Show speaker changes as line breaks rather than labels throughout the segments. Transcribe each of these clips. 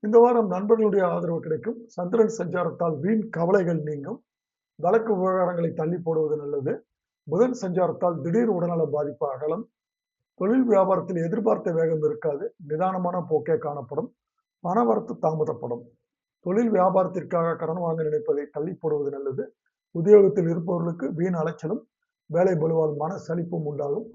இந்த வாரம் நண்பர்களுடைய ஆதரவு கிடைக்கும். சந்திரன் சஞ்சாரத்தால் வீண் கவலைகள் நீங்கும். வழக்கு விவகாரங்களை தள்ளி போடுவது நல்லது. புதன் சஞ்சாரத்தால் திடீர் உடல்நல பாதிப்பு அகலும். தொழில் வியாபாரத்தில் எதிர்பார்த்த வேகம் இருக்காது. நிதானமான போக்கே காணப்படும். பணவரத்து தாமதப்படும். தொழில் வியாபாரத்திற்காக கடன் வாங்க நினைப்பதை தள்ளி போடுவது நல்லது. உத்தியோகத்தில் இருப்பவர்களுக்கு வீண் அலைச்சலும் வேலை பளுவால் மன சலிப்பும் உண்டாகும்.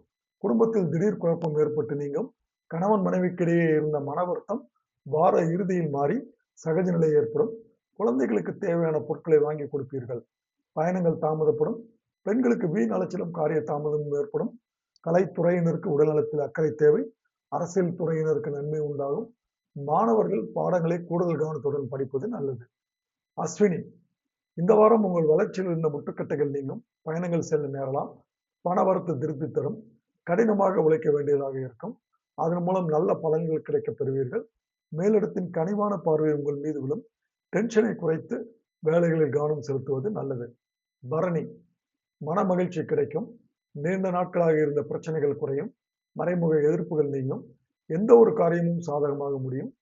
குடும்பத்தில் திடீர் குழப்பம் ஏற்பட்டு நீங்கும். கணவன் மனைவிக்கிடையே இருந்த மன வருத்தம் வார இறுதியில் மாறி சகஜ நிலை ஏற்படும். குழந்தைகளுக்கு தேவையான பொருட்களை வாங்கி கொடுப்பீர்கள். பயணங்கள் தாமதப்படும். பெண்களுக்கு வீண் அலைச்சலும் காரிய தாமதமும் ஏற்படும். கலைத்துறையினருக்கு உடல்நலத்தில் அக்கறை தேவை. அரசியல் துறையினருக்கு நன்மை உண்டாகும். மாணவர்கள் பாடங்களை கூடுதல் கவனத்துடன் படிப்பது நல்லது. அஸ்வினி, இந்த வாரம் உங்கள் வளர்ச்சியில் இருந்த முட்டுக்கட்டைகள் நீங்கும். பயணங்கள் செல்ல நேரலாம். பணவரத்து திருப்தி தரும். கடினமாக உழைக்க வேண்டியதாக இருக்கும். அதன் மூலம் நல்ல பலன்கள் கிடைக்கப் பெறுவீர்கள். மேலிடத்தின் கனிவான பார்வை உங்கள் மீது விழும். டென்ஷனை குறைத்து வேலைகளில் கவனம் செலுத்துவது நல்லது. பரணி, மன மகிழ்ச்சி கிடைக்கும். நீண்ட நாட்களாக இருந்த பிரச்சனைகள் குறையும். மறைமுக எதிர்ப்புகள் நீங்கும். எந்த ஒரு காரியமும் சாதகமாக முடியும்.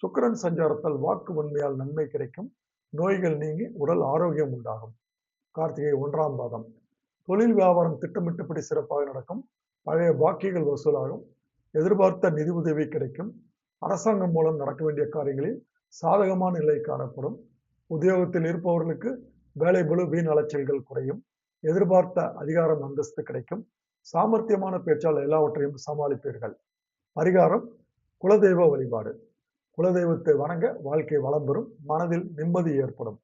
சுக்கிரன் சஞ்சாரத்தால் வாக்கு வன்மையால் நன்மை கிடைக்கும். நோய்கள் நீங்கி உடல் ஆரோக்கியம் உண்டாகும். கார்த்திகை 1ஆம் பாதம். தொழில் வியாபாரம் திட்டமிட்டபடி சிறப்பாக நடக்கும். பழைய பாக்கிகள் வசூலாகும். எதிர்பார்த்த நிதி உதவி கிடைக்கும். அரசாங்கம் மூலம் நடக்க வேண்டிய காரியங்களில் சாதகமான நிலை காணப்படும். உத்தியோகத்தில் இருப்பவர்களுக்கு வேலை பளு வீண் அலைச்சல்கள் குறையும். எதிர்பார்த்த அதிகாரம் அந்தஸ்து கிடைக்கும். சாமர்த்தியமான பேச்சால் எல்லாவற்றையும் சமாளிப்பீர்கள். பரிகாரம் குலதெய்வ வழிபாடு. குலதெய்வத்தை வணங்க வாழ்க்கை வளம் பெறும். மனதில் நிம்மதி ஏற்படும்.